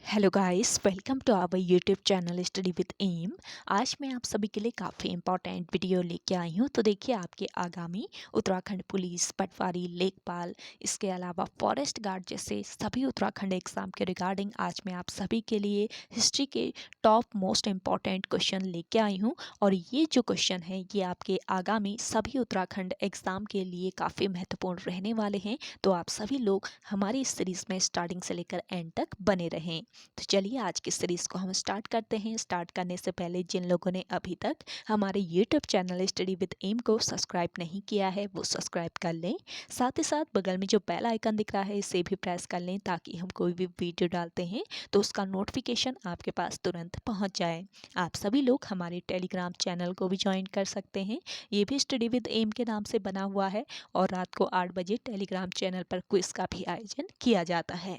Hello guys, welcome to our YouTube channel study with M. आज मैं आप सभी के लिए काफ़ी इंपॉर्टेंट वीडियो लेके आई हूँ। तो देखिए, आपके आगामी उत्तराखंड पुलिस, पटवारी, लेखपाल, इसके अलावा फॉरेस्ट गार्ड जैसे सभी उत्तराखंड एग्ज़ाम के रिगार्डिंग आज मैं आप सभी के लिए हिस्ट्री के टॉप मोस्ट इम्पॉर्टेंट क्वेश्चन लेके आई हूँ। और ये जो क्वेश्चन है ये आपके आगामी सभी उत्तराखंड एग्ज़ाम के लिए काफ़ी महत्वपूर्ण रहने वाले हैं। तो आप सभी लोग हमारी इस सीरीज़ में स्टार्टिंग से लेकर एंड तक बने रहें। तो चलिए आज की सीरीज़ को हम स्टार्ट करते हैं। स्टार्ट करने से पहले जिन लोगों ने अभी तक हमारे YouTube channel study with M को सब्सक्राइब नहीं किया है वो सब्सक्राइब कर लें। साथ ही साथ बगल में जो बेल आइकन दिख रहा है इसे भी प्रेस कर लें ताकि हम कोई भी वीडियो डालते हैं तो उसका नोटिफिकेशन आपके पास तुरंत पहुंच जाए। आप सभी लोग हमारे टेलीग्राम चैनल को भी ज्वाइन कर सकते हैं। ये भी स्टडी विद एम के नाम से बना हुआ है और रात को 8 बजे टेलीग्राम चैनल पर क्विज का भी आयोजन किया जाता है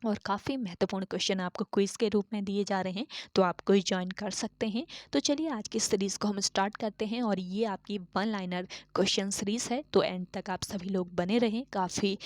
और काफ़ी महत्वपूर्ण क्वेश्चन आपको क्विज़ के रूप में दिए जा रहे हैं, तो आप क्विज ज्वाइन कर सकते हैं। तो चलिए आज की सीरीज़ को हम स्टार्ट करते हैं और ये आपकी वन लाइनर क्वेश्चन सीरीज़ है। तो एंड तक आप सभी लोग बने रहें, काफ़ी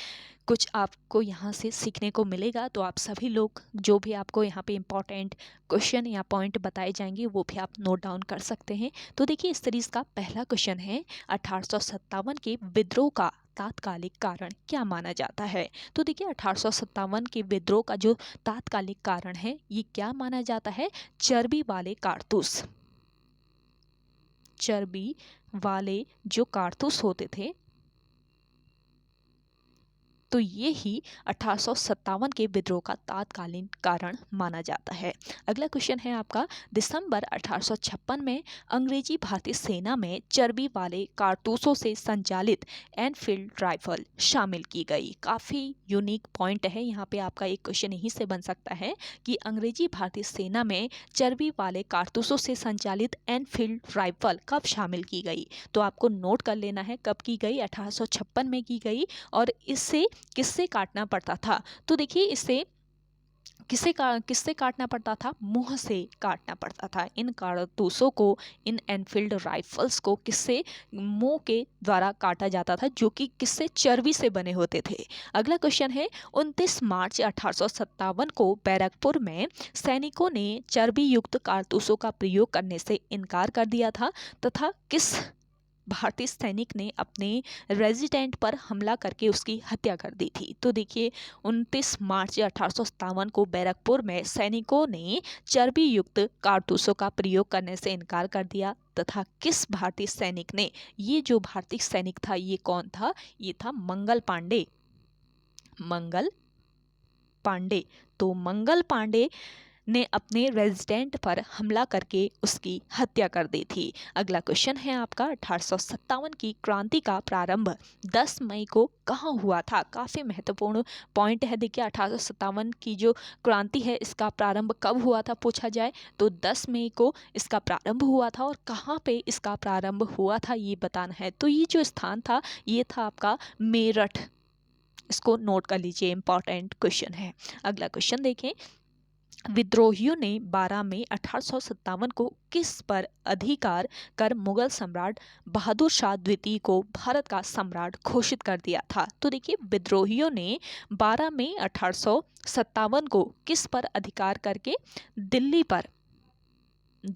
कुछ आपको यहाँ से सीखने को मिलेगा। तो आप सभी लोग जो भी आपको यहाँ पे इम्पॉर्टेंट क्वेश्चन या पॉइंट बताए जाएंगे वो भी आप नोट डाउन कर सकते हैं। तो देखिए, इस सीरीज़ का पहला क्वेश्चन है 1857 के विद्रोह का तात्कालिक कारण क्या माना जाता है। तो देखिए, 1857 के विद्रोह का जो तात्कालिक कारण है ये क्या माना जाता है। चर्बी वाले कारतूस, चर्बी वाले जो कारतूस होते थे तो ये ही 1857 के विद्रोह का तात्कालीन कारण माना जाता है। अगला क्वेश्चन है आपका, दिसंबर 1856 में अंग्रेजी भारतीय सेना में चर्बी वाले कारतूसों से संचालित एनफील्ड राइफल शामिल की गई। काफ़ी यूनिक पॉइंट है यहाँ पे, आपका एक क्वेश्चन यहीं से बन सकता है कि अंग्रेजी भारतीय सेना में चर्बी वाले कारतूसों से संचालित एनफील्ड राइफल कब शामिल की गई। तो आपको नोट कर लेना है कब की गई, 1856 में की गई। और इससे किससे काटना पड़ता था। तो देखिए, इसे किससे काटना पड़ता था, मुंह से काटना पड़ता था। इन कारतूसों को, इन एनफील्ड राइफल्स को किससे, मुंह के द्वारा काटा जाता था, जो कि किससे, चर्बी से बने होते थे। अगला क्वेश्चन है, 29 मार्च 1857 को बैरकपुर में सैनिकों ने चर्बी युक्त कारतूसों का प्रयोग करने से इनकार कर दिया था तथा किस भारतीय सैनिक ने अपने रेजिडेंट पर हमला करके उसकी हत्या कर दी थी। तो देखिए, 29 मार्च 1857 को बैरकपुर में सैनिकों ने चर्बी युक्त कारतूसों का प्रयोग करने से इनकार कर दिया तथा किस भारतीय सैनिक ने, ये जो भारतीय सैनिक था ये कौन था, ये था मंगल पांडे। मंगल पांडे, तो मंगल पांडे ने अपने रेजिडेंट पर हमला करके उसकी हत्या कर दी थी। अगला क्वेश्चन है आपका, 1857 की क्रांति का प्रारंभ 10 मई को कहाँ हुआ था। काफ़ी महत्वपूर्ण पॉइंट है। देखिए, 1857 की जो क्रांति है इसका प्रारंभ कब हुआ था पूछा जाए तो 10 मई को इसका प्रारंभ हुआ था। और कहाँ पे इसका प्रारंभ हुआ था ये बताना है। तो ये जो स्थान था ये था आपका मेरठ। इसको नोट कर लीजिए, इंपॉर्टेंट क्वेश्चन है। अगला क्वेश्चन देखें, विद्रोहियों ने 12 मई 1857 को किस पर अधिकार कर मुगल सम्राट बहादुर शाह द्वितीय को भारत का सम्राट घोषित कर दिया था। तो देखिए, विद्रोहियों ने 12 मई 1857 को किस पर अधिकार करके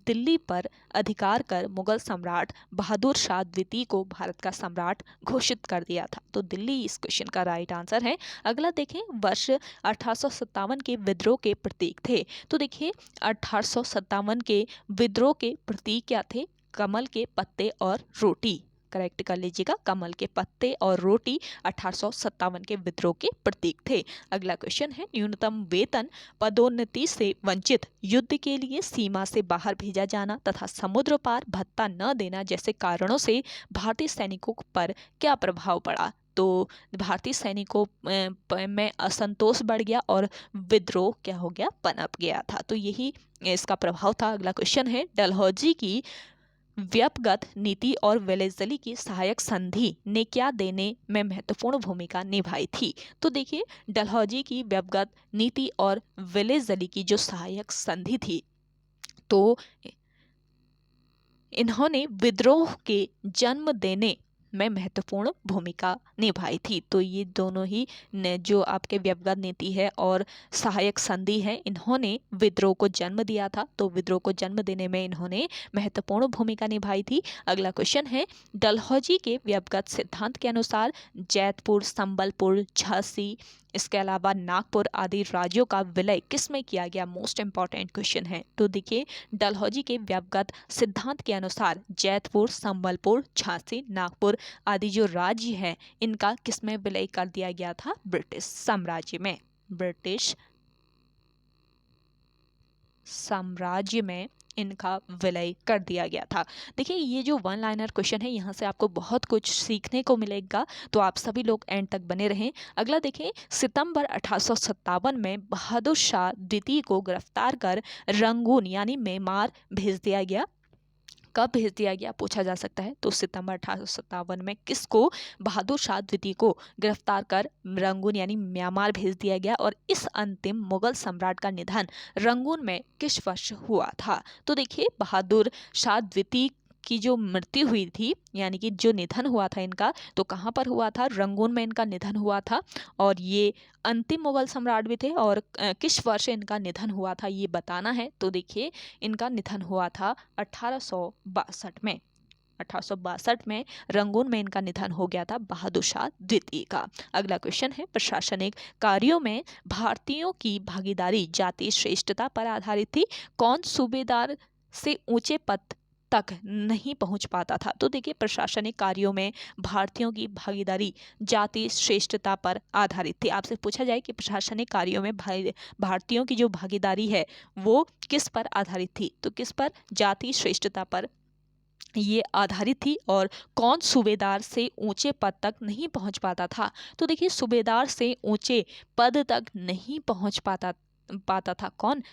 दिल्ली पर अधिकार कर मुगल सम्राट बहादुर शाह द्वितीय को भारत का सम्राट घोषित कर दिया था। तो दिल्ली इस क्वेश्चन का राइट आंसर है। अगला देखें, वर्ष 1857 के विद्रोह के प्रतीक थे। तो देखिए, 1857 के विद्रोह के प्रतीक क्या थे, कमल के पत्ते और रोटी। करेक्ट कर लीजिएगा, कमल के पत्ते और रोटी 1857 के विद्रोह के प्रतीक थे। अगला क्वेश्चन है, न्यूनतम वेतन, पदोन्नति से वंचित, युद्ध के लिए सीमा से बाहर भेजा जाना तथा समुद्र पार भत्ता न देना जैसे कारणों से भारतीय सैनिकों पर क्या प्रभाव पड़ा। तो भारतीय सैनिकों में असंतोष बढ़ गया और विद्रोह क्या हो गया, पनप गया था। तो यही इसका प्रभाव था। अगला क्वेश्चन है, डलहौजी की व्यपगत नीति और वेलेज़ली की सहायक संधि ने क्या देने में महत्वपूर्ण भूमिका निभाई थी। तो देखिए, डलहौजी की व्यपगत नीति और वेलेज़ली की जो सहायक संधि थी तो इन्होंने विद्रोह के जन्म देने में महत्वपूर्ण भूमिका निभाई थी। तो ये दोनों ही जो आपके व्यवगत नीति है और सहायक संधि है, इन्होंने विद्रोह को जन्म दिया था। तो विद्रोह को जन्म देने में इन्होंने महत्वपूर्ण भूमिका निभाई थी। अगला क्वेश्चन है, डलहौजी के व्यवगत सिद्धांत के अनुसार जैतपुर, संबलपुर, झांसी, इसके अलावा नागपुर आदि राज्यों का विलय किसमें किया गया? मोस्ट इंपॉर्टेंट क्वेश्चन है। तो देखिए, डलहौजी के व्यवगत सिद्धांत के अनुसार जैतपुर, संबलपुर, झांसी, नागपुर आदि जो राज्य है, इनका किसमें विलय कर दिया गया था? ब्रिटिश साम्राज्य में। ब्रिटिश साम्राज्य में इनका विलय कर दिया गया था। देखिए, ये जो वन लाइनर क्वेश्चन है, यहाँ से आपको बहुत कुछ सीखने को मिलेगा, तो आप सभी लोग एंड तक बने रहें। अगला देखें, सितंबर 1857 में बहादुर शाह द्वितीय को गिरफ्तार कर रंगून यानी म्यांमार भेज दिया गया। कब भेज दिया गया पूछा जा सकता है। तो सितंबर 1857 में किसको? बहादुर शाह द्वितीय को गिरफ्तार कर रंगून यानी म्यांमार भेज दिया गया। और इस अंतिम मुगल सम्राट का निधन रंगून में किस वर्ष हुआ था? तो देखिए, बहादुर शाह द्वितीय की जो मृत्यु हुई थी, यानी कि जो निधन हुआ था इनका, तो कहाँ पर हुआ था? रंगून में इनका निधन हुआ था। और ये अंतिम मुगल सम्राट भी थे। और किस वर्ष इनका निधन हुआ था ये बताना है। तो देखिए, इनका निधन हुआ था 1862 में। 1862 में रंगून में इनका निधन हो गया था, बहादुर शाह द्वितीय का। अगला क्वेश्चन है, प्रशासनिक कार्यों में भारतीयों की भागीदारी जातीय श्रेष्ठता पर आधारित थी। कौन सूबेदार से ऊंचे पद तक नहीं पहुंच पाता था? तो देखिए, प्रशासनिक कार्यों में भारतीयों की भागीदारी जातीय श्रेष्ठता पर आधारित थी। आपसे पूछा जाए कि प्रशासनिक कार्यों में भारतीयों की जो भागीदारी है वो किस पर आधारित थी? तो किस पर? जातीय श्रेष्ठता पर ये आधारित थी। और कौन सूबेदार से ऊंचे पद तक नहीं पहुंच पाता था? तो देखिए, सूबेदार से ऊंचे पद तक नहीं पहुंच पाता था कौन?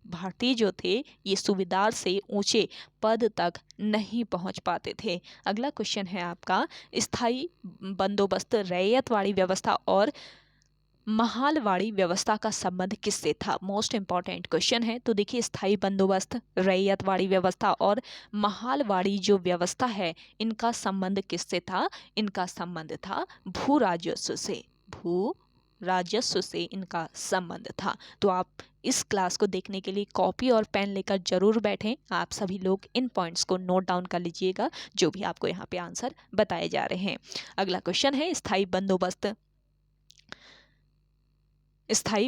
भारतीय जो थे, ये सूबेदार से ऊंचे पद तक नहीं पहुंच पाते थे। अगला क्वेश्चन है आपका, स्थायी बंदोबस्त रैयतवाड़ी व्यवस्था और महालवाड़ी व्यवस्था का संबंध किससे था? मोस्ट इंपॉर्टेंट क्वेश्चन है। तो देखिए, स्थायी बंदोबस्त, रैयतवाड़ी व्यवस्था और महालवाड़ी जो व्यवस्था है, इनका संबंध किससे था? इनका संबंध था भू राजस्व से। भू राजस्व से इनका संबंध था। तो आप इस क्लास को देखने के लिए कॉपी और पेन लेकर जरूर बैठें। आप सभी लोग इन पॉइंट्स को नोट डाउन कर लीजिएगा जो भी आपको यहाँ पे आंसर बताए जा रहे हैं। अगला क्वेश्चन है, स्थायी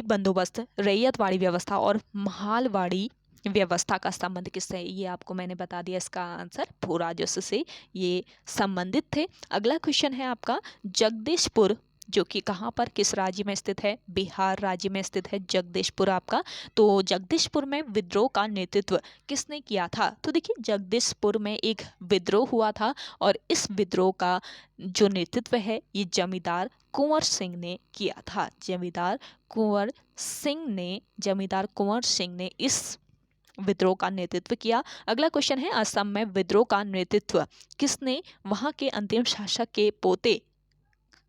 बंदोबस्त, रैयतवाड़ी व्यवस्था और महालवाड़ी व्यवस्था का संबंध किससे है? ये आपको मैंने बता दिया, इसका आंसर भू राजस्व से ये संबंधित थे। अगला क्वेश्चन है आपका, जगदीशपुर जो कि कहाँ पर, किस राज्य में स्थित है? बिहार राज्य में स्थित है जगदीशपुर आपका। तो जगदीशपुर में विद्रोह का नेतृत्व किसने किया था? तो देखिए, जगदीशपुर में एक विद्रोह हुआ था और इस विद्रोह का जो नेतृत्व है ये जमींदार कुंवर सिंह ने किया था। जमींदार कुंवर सिंह ने इस विद्रोह का नेतृत्व किया। अगला क्वेश्चन है, असम में विद्रोह का नेतृत्व किसने वहां के अंतिम शासक के पोते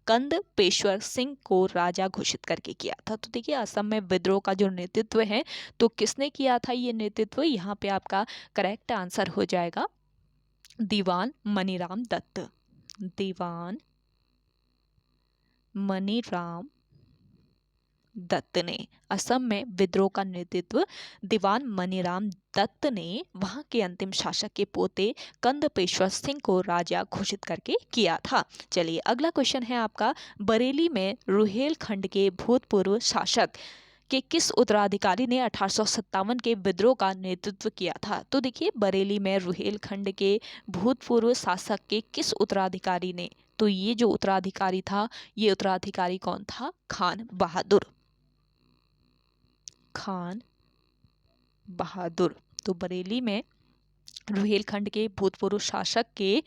कंद पेशवर सिंह को राजा घोषित करके किया था? तो देखिए, असम में विद्रोह का जो नेतृत्व है तो किसने किया था ये नेतृत्व? यहाँ पे आपका करेक्ट आंसर हो जाएगा दीवान मनीराम दत्त। दीवान मनीराम दत्त ने असम में विद्रोह का नेतृत्व दीवान मनीराम दत्त ने वहां के अंतिम शासक के पोते कंद पेशवर सिंह को राजा घोषित करके किया था। चलिए, अगला क्वेश्चन है आपका, बरेली में रुहेलखंड के भूतपूर्व शासक के किस उत्तराधिकारी ने 1857 के विद्रोह का नेतृत्व किया था? तो देखिए, बरेली में रुहेलखंड के भूतपूर्व शासक के किस उत्तराधिकारी ने? तो ये जो उत्तराधिकारी था, ये उत्तराधिकारी कौन था? खान बहादुर। तो बरेली में रुहेलखंड के भूतपूर्व शासक के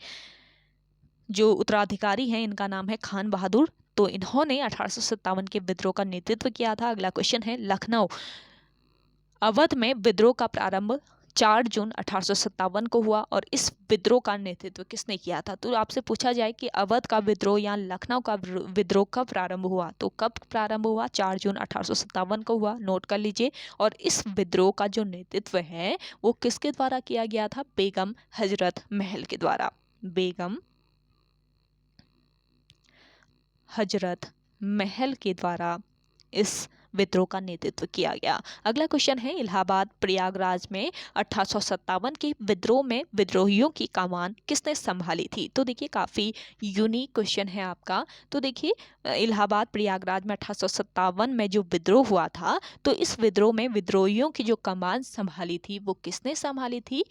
जो उत्तराधिकारी हैं, इनका नाम है खान बहादुर। तो इन्होंने 1857 के विद्रोह का नेतृत्व किया था। अगला क्वेश्चन है, लखनऊ अवध में विद्रोह का प्रारंभ 4 जून 1857 को हुआ और इस विद्रोह का नेतृत्व किसने किया था? तो आपसे पूछा जाए कि अवध का विद्रोह या लखनऊ का विद्रोह कब प्रारंभ हुआ? तो कब प्रारंभ हुआ? 4 जून 1857 को हुआ, नोट कर लीजिए। और इस विद्रोह का जो नेतृत्व है वो किसके द्वारा किया गया था? बेगम हजरत महल के द्वारा। बेगम हजरत महल के द्वारा इस विद्रोह का नेतृत्व किया गया। अगला क्वेश्चन है, इलाहाबाद प्रयागराज में 1857 के विद्रोह में विद्रोहियों की कमान किसने संभाली थी? तो देखिए काफ़ी यूनिक क्वेश्चन है आपका। तो देखिए इलाहाबाद प्रयागराज में 1857 में जो विद्रोह हुआ था, तो इस विद्रोह में विद्रोहियों की जो कमान संभाली थी वो किसने संभाली थी?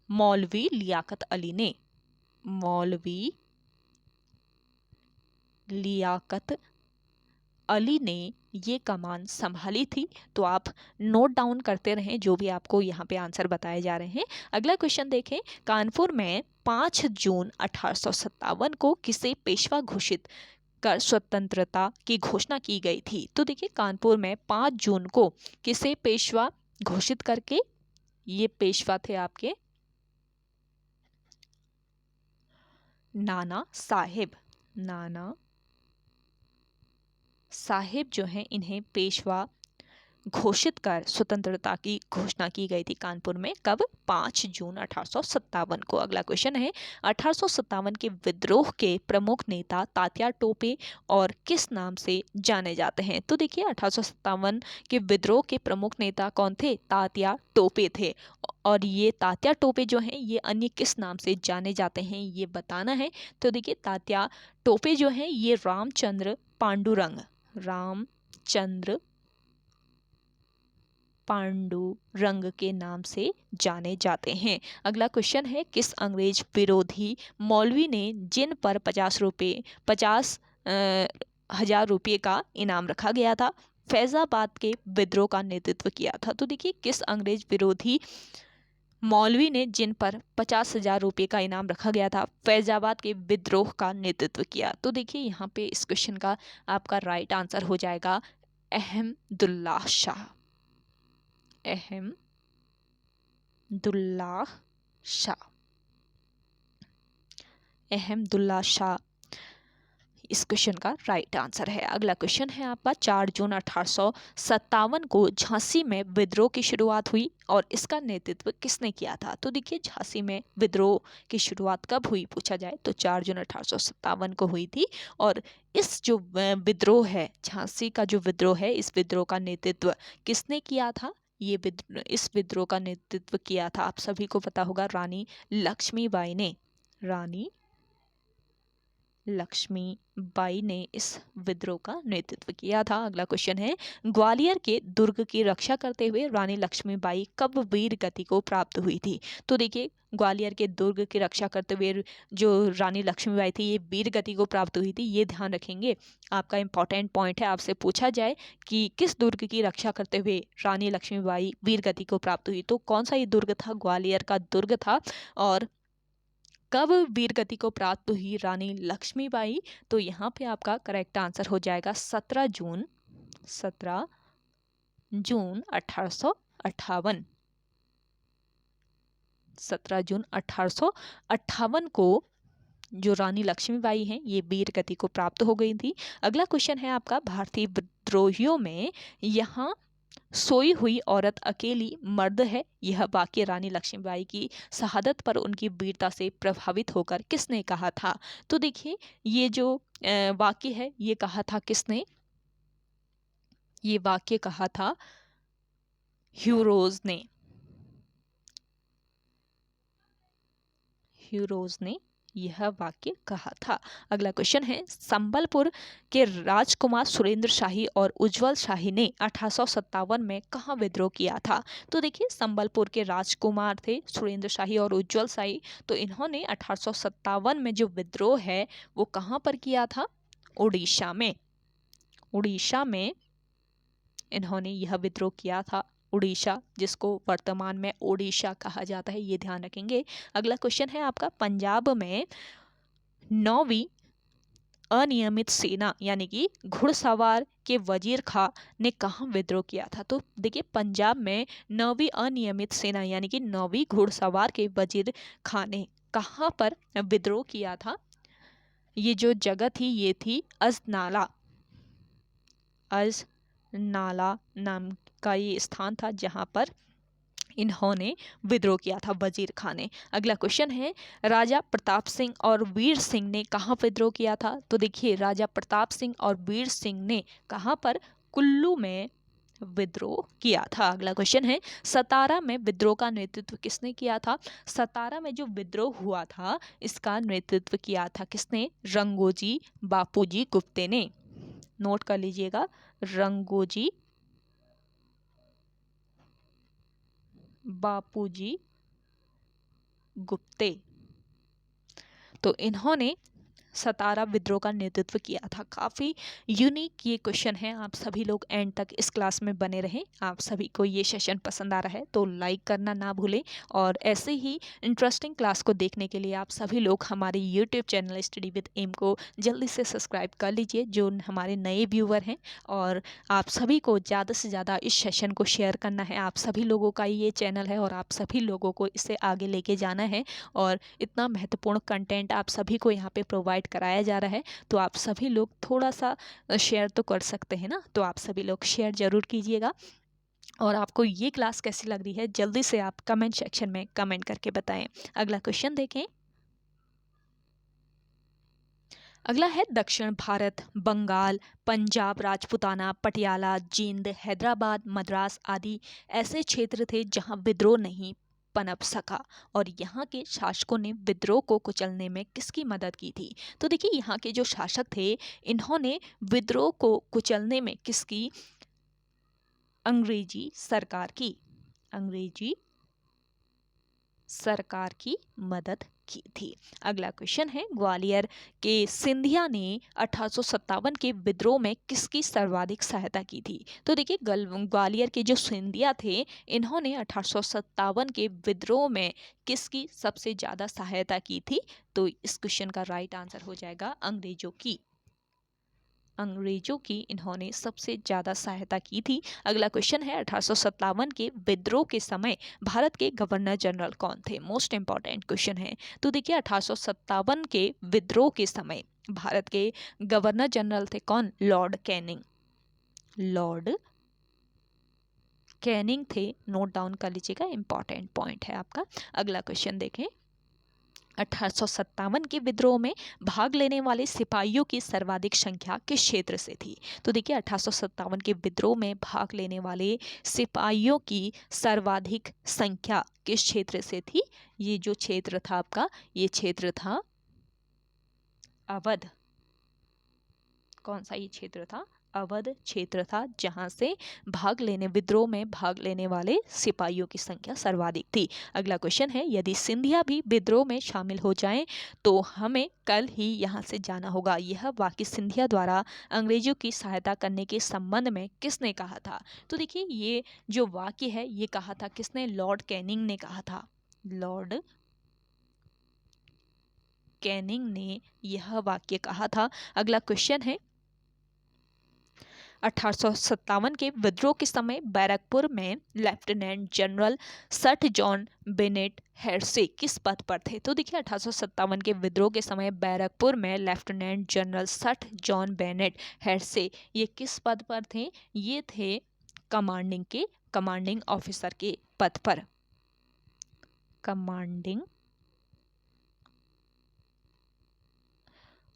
मौलवी लियाकत अली ने। मौलवी लियाकत अली ने ये कमान संभाली थी। तो आप नोट डाउन करते रहें जो भी आपको यहाँ पे आंसर बताए जा रहे हैं। अगला क्वेश्चन देखें, कानपुर में 5 जून 1857 को किसे पेशवा घोषित कर स्वतंत्रता की घोषणा की गई थी? तो देखिए कानपुर में 5 जून को किसे पेशवा घोषित करके, ये पेशवा थे आपके नाना साहेब। नाना साहेब जो हैं इन्हें पेशवा घोषित कर स्वतंत्रता की घोषणा की गई थी कानपुर में। कब? 5 जून 1857 को। अगला क्वेश्चन है, 1857 के विद्रोह के प्रमुख नेता तात्या टोपे और किस नाम से जाने जाते हैं? तो देखिए 1857 के विद्रोह के प्रमुख नेता कौन थे? तात्या टोपे थे। और ये तात्या टोपे जो हैं ये अन्य किस नाम से जाने जाते हैं ये बताना है। तो देखिए तात्या टोपे जो हैं ये रामचंद्र पांडुरंग के नाम से जाने जाते हैं। अगला क्वेश्चन है, किस अंग्रेज विरोधी मौलवी ने जिन पर 50,000 रुपये का इनाम रखा गया था, फैजाबाद के विद्रोह का नेतृत्व किया था? तो देखिए किस अंग्रेज विरोधी मौलवी ने जिन पर 50,000 रुपये का इनाम रखा गया था, फैजाबाद के विद्रोह का नेतृत्व किया? तो देखिए यहाँ पे इस क्वेश्चन का आपका राइट आंसर हो जाएगा अहमदुल्लाह शाह। अहमदुल्लाह शाह इस क्वेश्चन का राइट आंसर है। अगला क्वेश्चन है आपका, 4 जून 1857 को झांसी में विद्रोह की शुरुआत हुई और इसका नेतृत्व किसने किया था? तो देखिए झांसी में विद्रोह की शुरुआत कब हुई पूछा जाए तो 4 जून 1857 को हुई थी। और इस जो विद्रोह है, झांसी का जो विद्रोह है, इस विद्रोह का नेतृत्व किसने किया था? इस विद्रोह का नेतृत्व किया था, आप सभी को पता होगा, रानी लक्ष्मीबाई ने। रानी लक्ष्मीबाई ने इस विद्रोह का नेतृत्व किया था। अगला क्वेश्चन है, ग्वालियर के दुर्ग की रक्षा करते हुए रानी लक्ष्मीबाई कब वीर गति को प्राप्त हुई थी? तो देखिए ग्वालियर के दुर्ग की रक्षा करते हुए जो रानी लक्ष्मीबाई थी ये वीर गति को प्राप्त हुई थी, ये ध्यान रखेंगे। आपका इंपॉर्टेंट पॉइंट है, आपसे पूछा जाए कि किस दुर्ग की रक्षा करते हुए रानी लक्ष्मीबाई वीर गति को प्राप्त हुई, तो कौन सा ये दुर्ग था? ग्वालियर का दुर्ग था। और कब वीर गति को प्राप्त हुई रानी लक्ष्मीबाई? तो यहाँ पे आपका करेक्ट आंसर हो जाएगा 17 जून 1858। 17 जून 1858 को जो रानी लक्ष्मीबाई हैं ये वीर गति को प्राप्त हो गई थी। अगला क्वेश्चन है आपका, भारतीय विद्रोहियों में यहाँ सोई हुई औरत अकेली मर्द है, यह वाक्य रानी लक्ष्मीबाई की शहादत पर उनकी वीरता से प्रभावित होकर किसने कहा था? तो देखिए ये जो वाक्य है ये कहा था किसने? ये वाक्य कहा था ह्यूरोज ने यह वाक्य कहा था। अगला क्वेश्चन है, संबलपुर के राजकुमार सुरेंद्र शाही और उज्जवल शाही ने 1857 में कहाँ विद्रोह किया था? तो देखिए संबलपुर के राजकुमार थे सुरेंद्र शाही और उज्जवल शाही, तो इन्होंने 1857 में जो विद्रोह है वो कहाँ पर किया था? उड़ीसा में इन्होंने यह विद्रोह किया था। उड़ीसा, जिसको वर्तमान में ओडिशा कहा जाता है, ये ध्यान रखेंगे। अगला क्वेश्चन है आपका, पंजाब में 9वीं अनियमित सेना यानी कि घुड़सवार के वजीर खां ने कहाँ विद्रोह किया था? तो देखिए पंजाब में 9वीं अनियमित सेना यानी कि 9वीं घुड़सवार के वजीर खां ने कहाँ पर विद्रोह किया था? ये जो जगह थी ये थी अजनाला नाम का ये स्थान था जहाँ पर इन्होंने विद्रोह किया था, वजीर खान ने। अगला क्वेश्चन है, राजा प्रताप सिंह और वीर सिंह ने कहाँ विद्रोह किया था? तो देखिए, राजा प्रताप सिंह और वीर सिंह ने कहाँ पर? कुल्लू में विद्रोह किया था। अगला क्वेश्चन है, सतारा में विद्रोह का नेतृत्व किसने किया था? सतारा में जो विद्रोह हुआ था इसका नेतृत्व किया था किसने? रंगोजी बापूजी गुप्ते ने। नोट कर लीजिएगा, रंगोजी बापूजी गुप्ते। तो इन्होंने सतारा विद्रोह का नेतृत्व किया था। काफ़ी यूनिक ये क्वेश्चन है। आप सभी लोग एंड तक इस क्लास में बने रहें। आप सभी को ये सेशन पसंद आ रहा है तो लाइक करना ना भूलें, और ऐसे ही इंटरेस्टिंग क्लास को देखने के लिए आप सभी लोग हमारे YouTube channel study with M को जल्दी से सब्सक्राइब कर लीजिए, जो हमारे नए व्यूअर हैं। और आप सभी को ज़्यादा से ज़्यादा इस सेशन को शेयर करना है। आप सभी लोगों का ये चैनल है और आप सभी लोगों को इसे आगे लेके जाना है, और इतना महत्वपूर्ण कंटेंट आप सभी को यहाँ पे प्रोवाइड कराया जा रहा है। तो आप सभी लोग थोड़ा सा शेयर तो कर सकते हैं ना, तो आप सभी लोग शेयर जरूर कीजिएगा। और आपको ये क्लास कैसी लग रही है जल्दी से आप कमेंट सेक्शन में कमेंट करके बताएं। अगला क्वेश्चन देखें। अगला है, दक्षिण भारत, बंगाल, पंजाब, राजपूताना, पटियाला, जींद, हैदराबाद, मद्रास आदि ऐसे क्षेत्र थे जहां विद्रोह नहीं पनप सका, और यहाँ के शासकों ने विद्रोह को कुचलने में किसकी मदद की थी? तो देखिए, यहाँ के जो शासक थे इन्होंने विद्रोह को कुचलने में किसकी? अंग्रेजी सरकार की, अंग्रेजी सरकार की मदद की थी। अगला क्वेश्चन है, ग्वालियर के सिंधिया ने 1857 के विद्रोह में किसकी सर्वाधिक सहायता की थी? तो देखिए, ग्वालियर के जो सिंधिया थे इन्होंने 1857 के विद्रोह में किसकी सबसे ज़्यादा सहायता की थी? तो इस क्वेश्चन का राइट आंसर हो जाएगा अंग्रेजों की, अंग्रेजों की इन्होंने सबसे ज़्यादा सहायता की थी। अगला क्वेश्चन है, 1857 के विद्रोह के समय भारत के गवर्नर जनरल कौन थे? मोस्ट इंपॉर्टेंट क्वेश्चन है। तो देखिए, 1857 के विद्रोह के समय भारत के गवर्नर जनरल थे कौन? लॉर्ड कैनिंग, लॉर्ड कैनिंग थे। नोट डाउन कर लीजिएगा, इंपॉर्टेंट पॉइंट है आपका। अगला क्वेश्चन देखें, 1857 के विद्रोह में भाग लेने वाले सिपाहियों की सर्वाधिक संख्या किस क्षेत्र से थी? तो देखिए, 1857 के विद्रोह में भाग लेने वाले सिपाहियों की सर्वाधिक संख्या किस क्षेत्र से थी? ये जो क्षेत्र था आपका, ये क्षेत्र था अवध। कौन सा ये क्षेत्र था? अवध क्षेत्र था, जहां से विद्रोह में भाग लेने वाले सिपाहियों की संख्या सर्वाधिक थी। अगला क्वेश्चन है, यदि सिंधिया भी विद्रोह में शामिल हो जाएं तो हमें कल ही यहां से जाना होगा। यह वाक्य सिंधिया द्वारा अंग्रेजों की सहायता करने के संबंध में किसने कहा था? तो देखिए, ये जो वाक्य है ये कहा था किसने? लॉर्ड कैनिंग ने कहा था। लॉर्ड कैनिंग ने यह वाक्य कहा था। अगला क्वेश्चन है, 1857 के विद्रोह के समय बैरकपुर में lieutenant general sir John Bennet Hearsey किस पद पर थे? तो देखिए, 1857 के विद्रोह के समय बैरकपुर में lieutenant general sir John Bennet Hearsey ये किस पद पर थे? ये थे कमांडिंग ऑफिसर के पद पर, कमांडिंग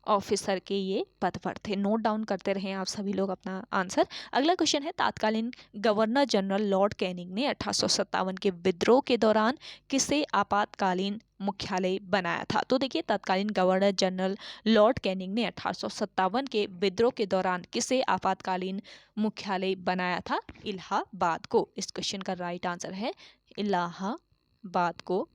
ऑफिसर के ये पद पर थे। नोट डाउन करते रहें आप सभी लोग अपना आंसर। अगला क्वेश्चन है, तत्कालीन गवर्नर जनरल लॉर्ड कैनिंग ने 1857 के विद्रोह के दौरान किसे आपातकालीन मुख्यालय बनाया था? तो देखिए, तत्कालीन गवर्नर जनरल लॉर्ड कैनिंग ने 1857 के विद्रोह के दौरान किसे आपातकालीन मुख्यालय बनाया था? इलाहाबाद को। इस क्वेश्चन का राइट आंसर है इलाहाबाद को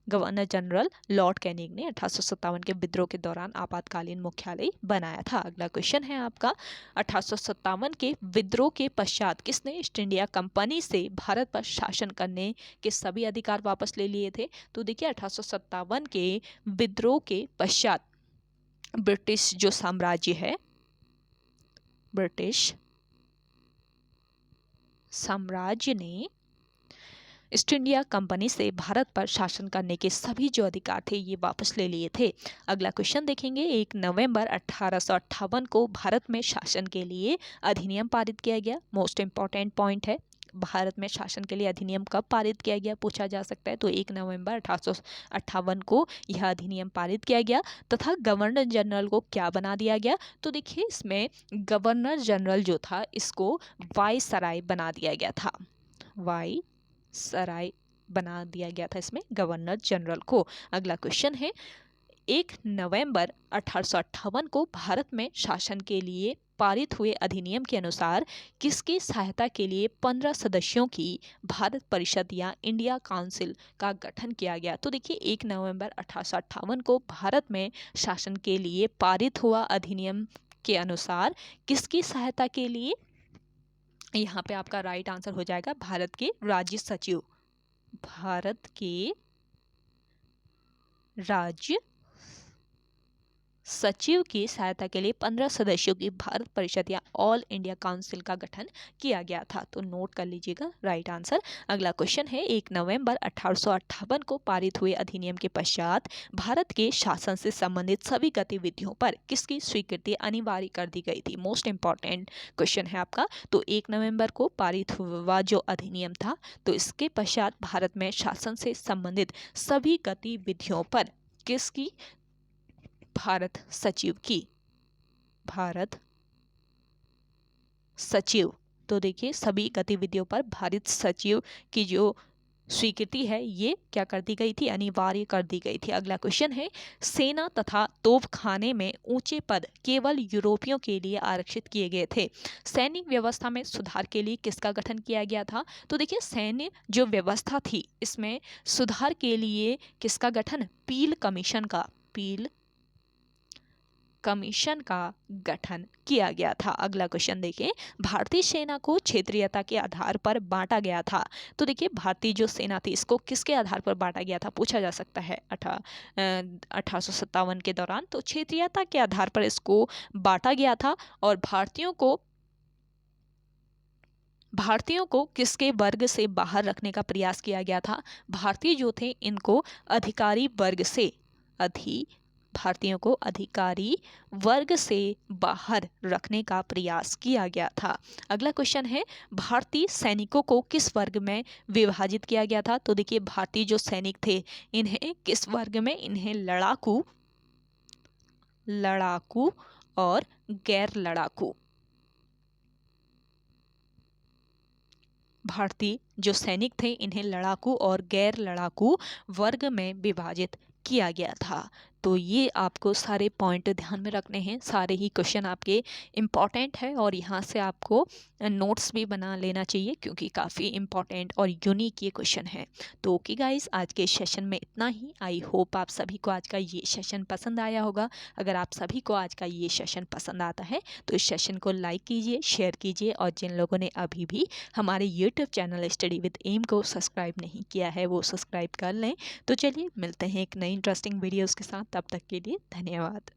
गवर्नर जनरल लॉर्ड कैनिंग ने 1857 के विद्रोह के दौरान आपातकालीन मुख्यालय बनाया था। अगला क्वेश्चन है आपका, 1857 के विद्रोह के पश्चात किसने ईस्ट इंडिया कंपनी से भारत पर शासन करने के सभी अधिकार वापस ले लिए थे? तो देखिए, 1857 के विद्रोह के पश्चात ब्रिटिश जो साम्राज्य है, ब्रिटिश साम्राज्य ने ईस्ट इंडिया कंपनी से भारत पर शासन करने के सभी जो अधिकार थे ये वापस ले लिए थे। अगला क्वेश्चन देखेंगे, 1 नवंबर 1858 को भारत में शासन के लिए अधिनियम पारित किया गया। मोस्ट इंपॉर्टेंट पॉइंट है। भारत में शासन के लिए अधिनियम कब पारित किया गया पूछा जा सकता है। तो 1 नवंबर 1858 को यह अधिनियम पारित किया गया तथा गवर्नर जनरल को क्या बना दिया गया। तो देखिए इसमें गवर्नर जनरल जो था इसको वायसराय बना दिया गया था, वायसराय बना दिया गया था इसमें गवर्नर जनरल को। अगला क्वेश्चन है 1 नवंबर 1858 को भारत में शासन के लिए पारित हुए अधिनियम के अनुसार किसकी सहायता के लिए 15 सदस्यों की भारत परिषद या इंडिया काउंसिल का गठन किया गया। तो देखिए 1 नवंबर 1858 को भारत में शासन के लिए पारित हुआ अधिनियम के अनुसार किसकी सहायता के लिए, यहाँ पे आपका राइट आंसर हो जाएगा भारत के राज्य सचिव, भारत के राज्य सचिव की सहायता के लिए 15 सदस्यों की भारत परिषद या ऑल इंडिया काउंसिल का गठन किया गया था। तो नोट कर लीजिएगा राइट आंसर। अगला क्वेश्चन है 1 नवंबर 1858 को पारित हुए अधिनियम के पश्चात भारत के शासन से संबंधित सभी गतिविधियों पर किसकी स्वीकृति अनिवार्य कर दी गई थी। मोस्ट इंपॉर्टेंट क्वेश्चन है आपका। तो 1 नवंबर को पारित हुआ जो अधिनियम था तो इसके पश्चात भारत में शासन से संबंधित सभी गतिविधियों पर किसकी, भारत सचिव की, भारत सचिव। तो देखिए सभी गतिविधियों पर भारत सचिव की जो स्वीकृति है ये क्या कर दी गई थी, अनिवार्य कर दी गई थी। अगला क्वेश्चन है सेना तथा तोपखाने में ऊंचे पद केवल यूरोपियों के लिए आरक्षित किए गए थे। सैनिक व्यवस्था में सुधार के लिए किसका गठन किया गया था। तो देखिए सैन्य जो व्यवस्था थी इसमें सुधार के लिए किसका गठन, पील कमीशन का, पील कमीशन का गठन किया गया था। अगला क्वेश्चन देखिए भारतीय सेना को क्षेत्रीयता के आधार पर बांटा गया था। तो देखिए भारतीय जो सेना थी इसको किसके आधार पर बांटा गया था पूछा जा सकता है 1857 के दौरान। तो क्षेत्रीयता के आधार पर इसको बांटा गया था और भारतीयों को किसके वर्ग से बाहर रखने का प्रयास किया गया था। भारतीय जो थे इनको अधिकारी वर्ग से, भारतीयों को अधिकारी वर्ग से बाहर रखने का प्रयास किया गया था। अगला क्वेश्चन है भारतीय सैनिकों को किस वर्ग में विभाजित किया गया था। तो देखिए भारतीय जो सैनिक थे इन्हें किस वर्ग में, इन्हें लड़ाकू और गैर लड़ाकू, भारतीय जो सैनिक थे इन्हें लड़ाकू और गैर लड़ाकू वर्ग में विभाजित किया गया था। तो ये आपको सारे पॉइंट ध्यान में रखने हैं, सारे ही क्वेश्चन आपके इम्पॉर्टेंट है और यहाँ से आपको नोट्स भी बना लेना चाहिए क्योंकि काफ़ी इम्पॉर्टेंट और यूनिक ये क्वेश्चन है। तो ओके गाइस आज के सेशन में इतना ही। आई होप आप सभी को आज का ये सेशन पसंद आया होगा। अगर आप सभी को आज का ये सेशन पसंद आता है तो इस सेशन को लाइक कीजिए, शेयर कीजिए और जिन लोगों ने अभी भी हमारे YouTube channel study with M को सब्सक्राइब नहीं किया है वो सब्सक्राइब कर लें। तो चलिए मिलते हैं एक नई इंटरेस्टिंग वीडियोज़ के साथ, तब तक के लिए धन्यवाद।